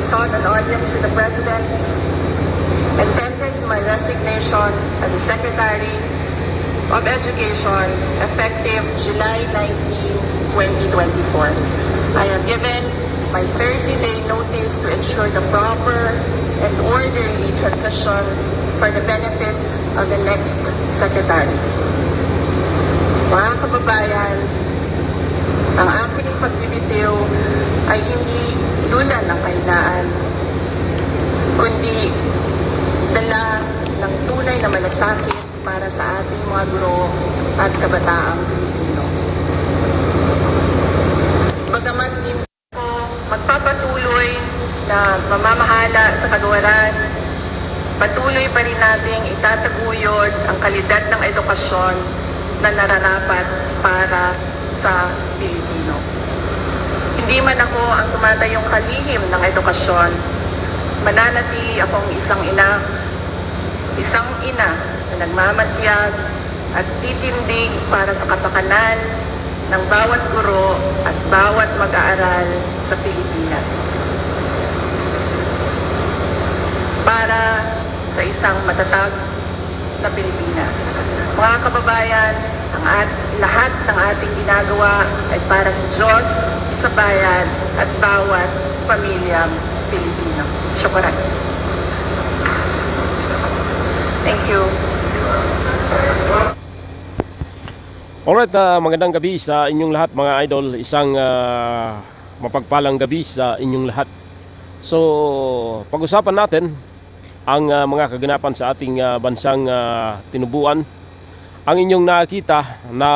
I sought an audience with the President and tendered my resignation as the Secretary of Education effective July 19, 2024. I have given my 30-day notice to ensure the proper and orderly transition for the benefit of the next Secretary. Mga kababayan, ang aking pagbibitiw ay hindi lula ng kahinaan, kundi dala ng tunay na malasakit para sa ating mga guro at kabataang Pilipino. Bagamat hindi ko magpapatuloy na mamamahala sa kagawaran, patuloy pa rin nating itataguyod ang kalidad ng edukasyon na nararapat para sa Pilipino. Hindi man ako ang tumatayong kalihim ng edukasyon, mananatili akong isang ina na nagmamatyag at titindig para sa kapakanan ng bawat guro at bawat mag-aaral sa Pilipinas. Para sa isang matatag na Pilipinas. Mga kababayan, lahat ng ating ginagawa ay para sa Diyos, sa bayan at bawat pamilyang Pilipino. Syukuran. Thank you. Alright, magandang gabi sa inyong lahat mga idol. Isang mapagpalang gabi sa inyong lahat. So, pag-usapan natin ang mga kaganapan sa ating bansang tinubuan. Ang inyong nakita na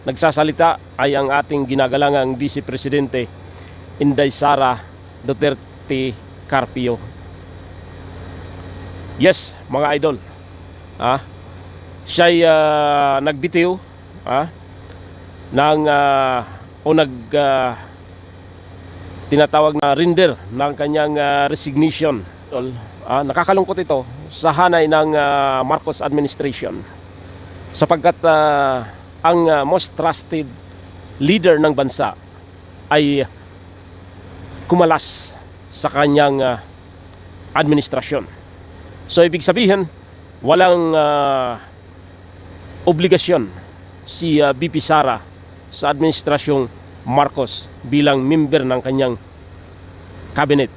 nagsasalita ay ang ating ginagalangang Vice Presidente Inday Sara Duterte Carpio. Yes, mga idol, siya'y nagbitiw ng tinatawag na render ng kanyang resignation. Nakakalungkot ito sa hanay ng Marcos administration, sapagkat ang most trusted leader ng bansa ay kumalas sa kanyang administrasyon. So ibig sabihin, walang obligasyon si VP Sara sa administrasyong Marcos bilang member ng kanyang cabinet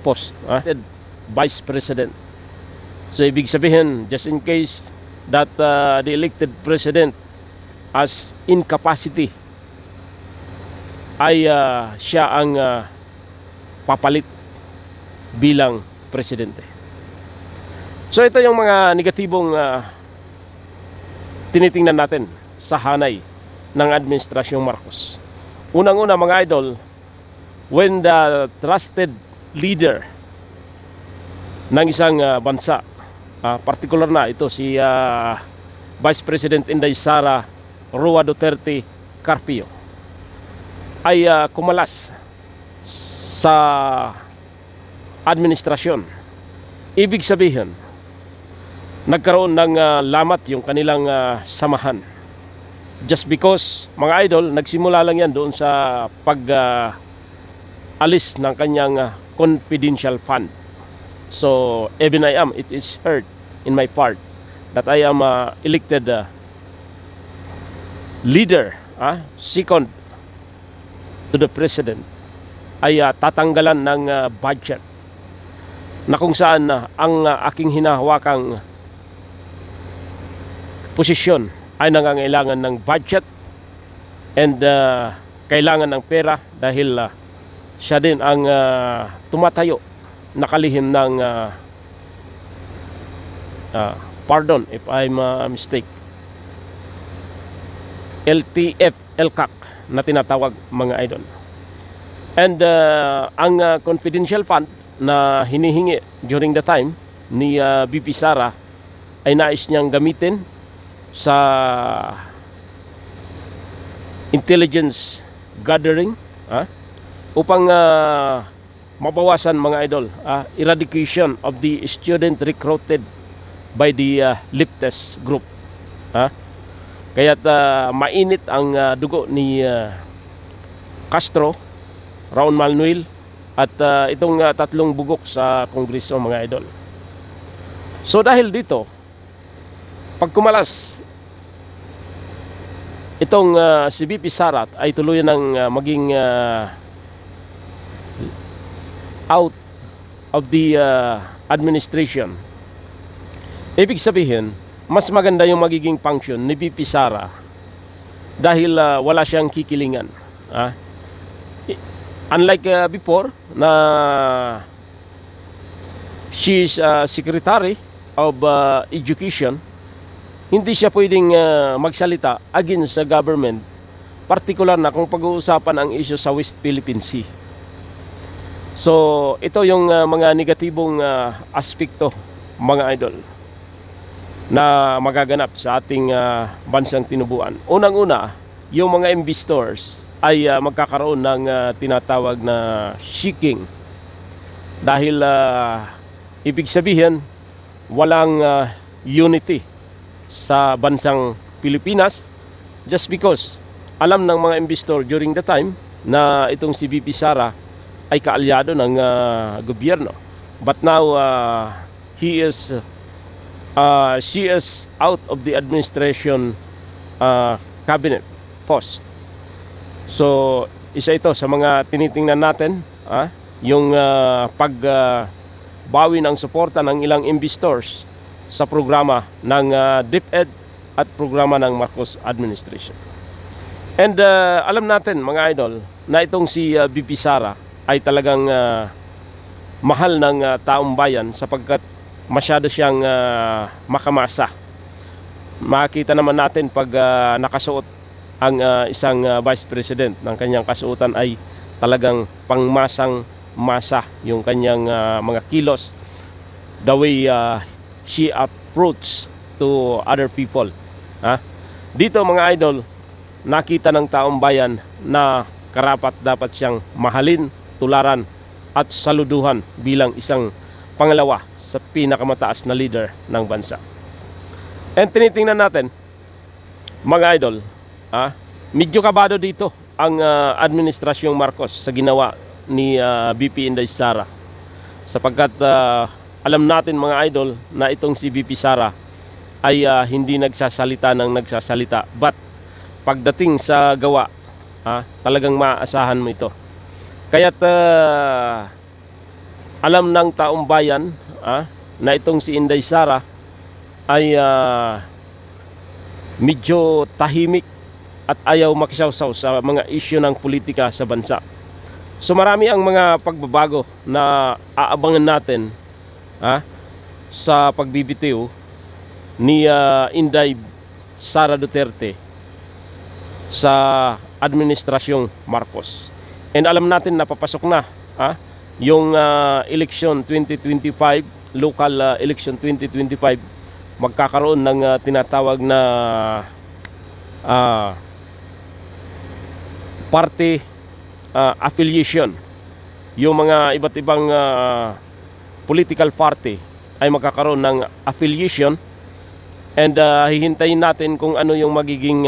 post, Vice President. So ibig sabihin, just in case that the elected president as incapacity ay siya ang papalit bilang presidente. So ito yung mga negatibong tinitingnan natin sa hanay ng administrasyong Marcos. Unang-una mga idol, when the trusted leader ng isang bansa, particular na ito si Vice President Inday Sara Roa Duterte Carpio, ay kumalas sa administrasyon, ibig sabihin nagkaroon ng lamat yung kanilang samahan. Just because, mga idol, nagsimula lang yan doon sa alis ng kanyang confidential fund. So even it is heard in my part that I am elected leader, second to the president, ay tatanggalan ng budget na kung saan ang aking hinahawakang posisyon ay nangangailangan ng budget and kailangan ng pera dahil siya din ang tumatayo, nakalihim ng pardon if I'm mistake, LTF, LCAC na tinatawag mga idol. And ang confidential fund na hinihingi during the time ni VP Sara ay nais niyang gamitin sa intelligence gathering, upang mabawasan mga idol, eradication of the student recruited by the leftist group. Kaya't mainit ang dugo ni Castro, Raul Manuel at itong tatlong bugok sa Kongreso, mga idol. So dahil dito, pag kumalas itong si VP Sara ay tuluyan ng maging out of the administration, ibig sabihin mas maganda yung magiging function ni VP Sara dahil wala siyang kikilingan. Unlike before na she is Secretary of Education, hindi siya pwedeng magsalita against sa government, particular na kung pag-uusapan ang issue sa West Philippine Sea. So ito yung mga negatibong aspekto, mga idol, na magaganap sa ating bansang tinubuan. Unang-una, yung mga investors ay magkakaroon ng tinatawag na shaking dahil ibig sabihin walang unity sa bansang Pilipinas, just because alam ng mga investor during the time na itong si VP Sara ay kaalyado ng gobyerno, but now she is out of the administration cabinet post. So isa ito sa mga tinitingnan natin, yung pagbawi ng suporta ng ilang investors sa programa ng DepEd at programa ng Marcos administration. And alam natin, mga idol, na itong si VP Sara ay talagang mahal ng taong bayan sapagkat masyado siyang makamasa. Makita naman natin pag nakasuot ang isang Vice President, ng kanyang kasuotan ay talagang pangmasang masa yung kanyang mga kilos, the way she approach to other people. Dito, mga idol, nakita ng taong bayan na karapat dapat siyang mahalin, tularan at saluduhan bilang isang pangalawa sa pinakamataas na leader ng bansa. And tinitingnan natin, mga idol, medyo kabado dito ang administrasyong Marcos sa ginawa ni VP Inday Sara, sapagkat alam natin, mga idol, na itong si VP Sara ay hindi nagsasalita ng nagsasalita, but pagdating sa gawa, talagang maaasahan mo ito. Kaya't alam ng taong bayan na itong si Inday Sara ay medyo tahimik at ayaw makisawsaw sa mga issue ng politika sa bansa. So marami ang mga pagbabago na aabangan natin sa pagbibitiw ni Inday Sara Duterte sa administrasyong Marcos. And alam natin na papasok na yung election 2025, local election 2025, magkakaroon ng tinatawag na party affiliation. Yung mga iba't ibang political party ay magkakaroon ng affiliation, and hihintayin natin kung ano yung magiging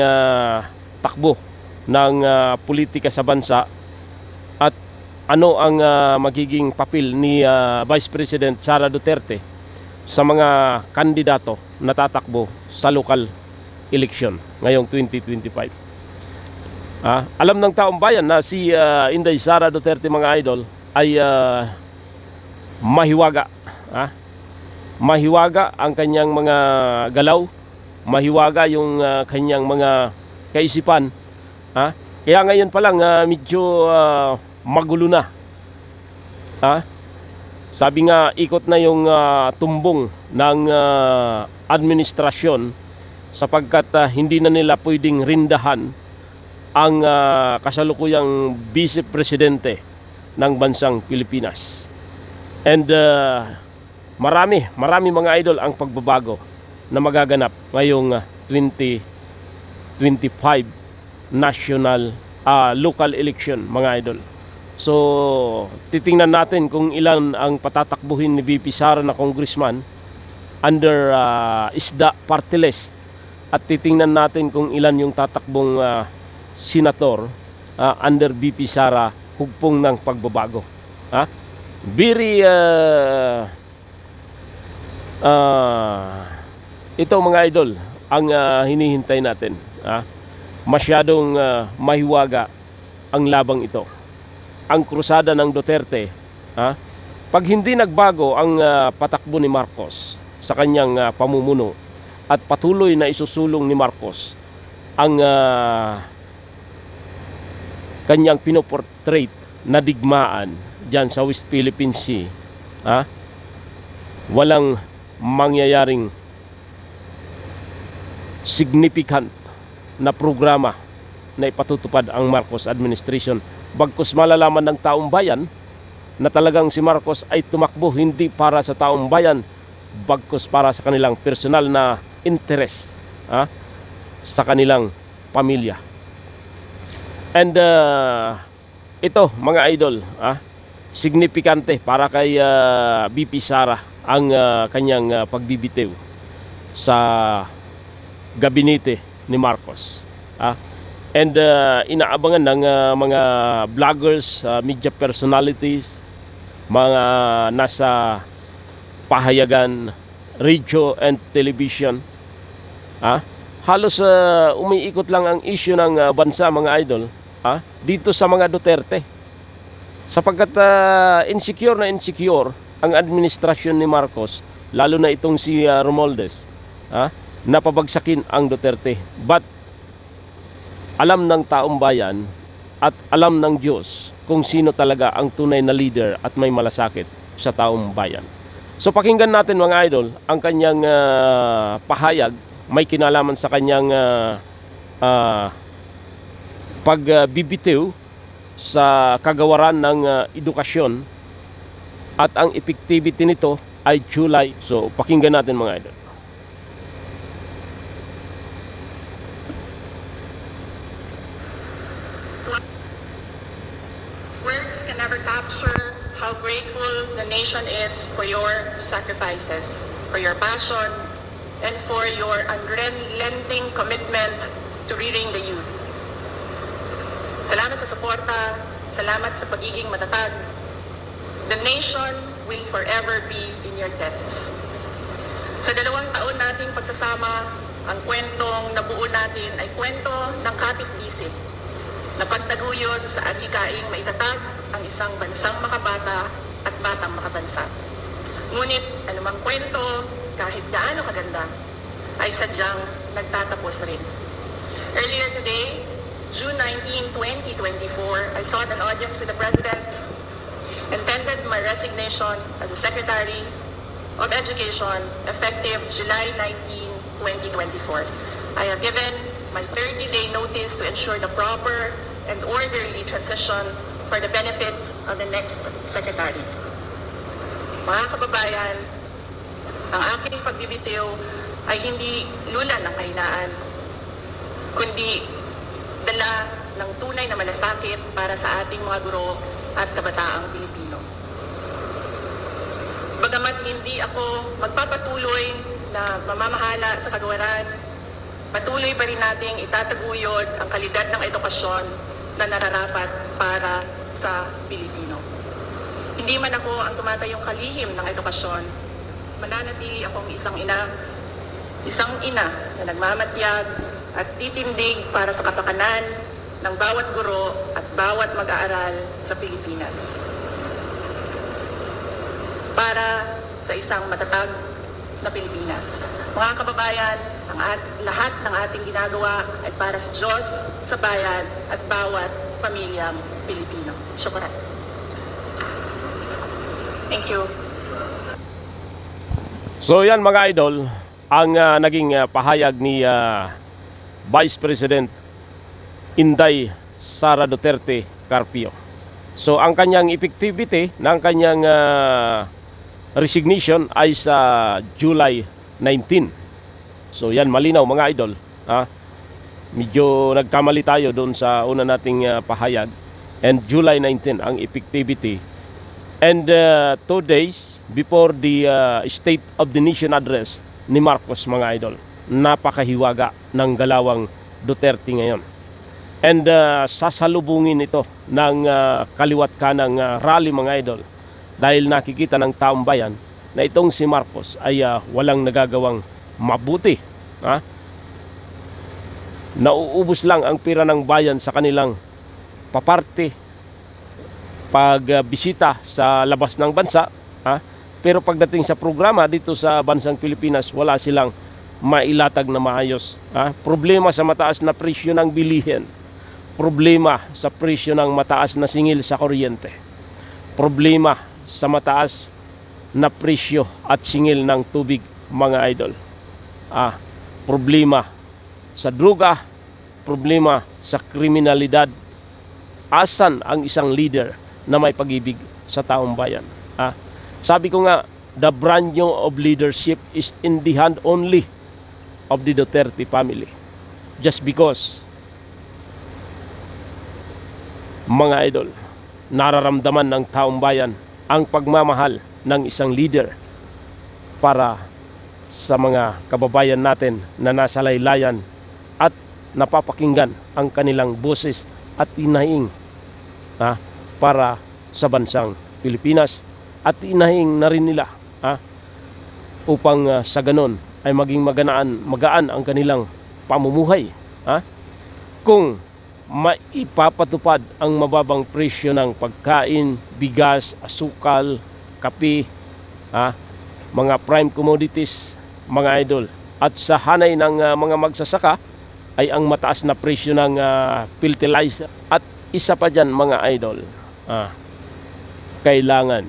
takbo ng politika sa bansa at ano ang magiging papel ni Vice President Sara Duterte sa mga kandidato na tatakbo sa local election ngayong 2025. Alam ng taong bayan na si Inday Sara Duterte, mga idol, ay mahiwaga. Mahiwaga ang kanyang mga galaw, mahiwaga yung kanyang mga kaisipan. Kaya ngayon pa lang medyo magulo na. Sabi nga, ikot na yung tumbong ng administrasyon sapagkat hindi na nila pwedeng rindahan ang kasalukuyang Vice Presidente ng bansang Pilipinas. And marami mga idol ang pagbabago na magaganap ngayong 2025 national local election, mga idol. So titingnan natin kung ilan ang patatakbuhin ni VP Sara na congressman under ISDA party list, at titingnan natin kung ilan yung tatakbong senator under VP Sara hugpong ng pagbabago. Ha? Very ito mga idol ang hinihintay natin. Masyadong mahiwaga ang labang ito. Ang krusada ng Duterte, pag hindi nagbago ang patakbo ni Marcos sa kanyang pamumuno at patuloy na isusulong ni Marcos ang kanyang pinoportrait na digmaan dyan sa West Philippine Sea, walang mangyayaring significant na programa na ipatutupad ang Marcos administration. Bagkus malalaman ng taong bayan na talagang si Marcos ay tumakbo hindi para sa taong bayan, bagkus para sa kanilang personal na interest, sa kanilang pamilya. And ito mga idol, signifikante para kay BP Sara ang kanyang pagbibitiw sa gabinete ni Marcos. And inaabangan ng mga vloggers, media personalities, mga nasa pahayagan, radio and television. Halos umiikot lang ang issue ng bansa mga idol, dito sa mga Duterte. Sapagkat insecure na insecure ang administrasyon ni Marcos, lalo na itong si Romualdez, napabagsakin ang Duterte. But alam ng taong bayan at alam ng Diyos kung sino talaga ang tunay na leader at may malasakit sa taong bayan. So pakinggan natin mga idol ang kanyang pahayag, may kinalaman sa kanyang pagbibitiw sa kagawaran ng edukasyon at ang effectivity nito ay July. So pakinggan natin mga idol. Words can never capture how grateful the nation is for your sacrifices, for your passion, and for your unrelenting commitment to reading the youth. Salamat sa suporta, salamat sa pagiging matatag. The nation will forever be in your debts. Sa 2 taon nating pagsasama, ang kwentong nabuo natin ay kwento ng kapit-bisig na pagtaguyod sa adhikaing maitatag ang isang bansang makabata at batang makabansa. Ngunit anumang kwento, kahit gaano kaganda, ay sadyang nagtatapos rin. Earlier today, June 19, 2024, I sought an audience with the President and tendered my resignation as the Secretary of Education effective July 19, 2024. I have given my 30-day notice to ensure the proper and orderly transition for the benefits of the next Secretary. Mga kababayan, ang aking pagbibitiw ay hindi lula ng kahinaan, kundi dala ng tunay na malasakit para sa ating mga guro at kabataang Pilipino. Bagamat hindi ako magpapatuloy na mamamahala sa kagawaran, patuloy pa rin nating itataguyod ang kalidad ng edukasyon na nararapat para sa Pilipino. Hindi man ako ang tumatayong kalihim ng edukasyon, mananatili akong isang ina na nagmamatyag at titindig para sa kapakanan ng bawat guro at bawat mag-aaral sa Pilipinas. Para sa isang matatag na Pilipinas. Mga kababayan, lahat ng ating ginagawa ay para sa Diyos, sa bayan, at bawat pamilyang Pilipino. Syukran. Thank you. So yan mga idol, ang naging pahayag ni Vice President Inday Sara Duterte Carpio. So ang kanyang effectivity ng kanyang resignation ay sa July 19. So yan malinaw mga idol. Medyo nagkamali tayo doon sa una nating pahayag. And July 19 ang effectivity. And 2 days before the State of the Nation address ni Marcos mga idol. Napakahiwaga ng galawang Duterte ngayon. And sasalubungin ito ng kaliwat kanang rally mga idol, dahil nakikita ng taong bayan na itong si Marcos ay walang nagagawang mabuti. Nauubos lang ang pira ng bayan sa kanilang paparte, pagbisita sa labas ng bansa, pero pagdating sa programa dito sa bansang Pilipinas, wala silang mailatag na maayos. Problema sa mataas na presyo ng bilihin, problema sa presyo ng mataas na singil sa kuryente, problema sa mataas na presyo at singil ng tubig mga idol, problema sa droga, problema sa kriminalidad. Asan ang isang leader na may pag-ibig sa taong bayan? Sabi ko nga, the brand new of leadership is in the hand only of the Duterte family. Just because, mga idol, nararamdaman ng taong bayan ang pagmamahal ng isang leader para sa mga kababayan natin na nasa laylayan at napapakinggan ang kanilang boses at inahing para sa bansang Pilipinas, at inahing na rin nila upang sa ganon ay maging magaan ang kanilang pamumuhay. Kung maipapatupad ang mababang presyo ng pagkain, bigas, asukal, kape, mga prime commodities mga idol, at sa hanay ng mga magsasaka ay ang mataas na presyo ng fertilizer, at isa pa dyan mga idol, kailangan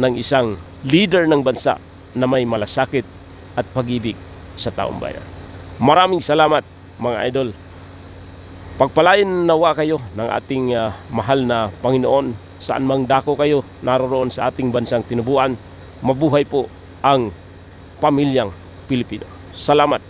ng isang leader ng bansa na may malasakit at pag-ibig sa taong bayan. Maraming salamat mga idol. Pagpalain nawa kayo ng ating mahal na Panginoon, saan mang dako kayo naroroon sa ating bansang tinubuan. Mabuhay po ang pamilyang Pilipino. Salamat.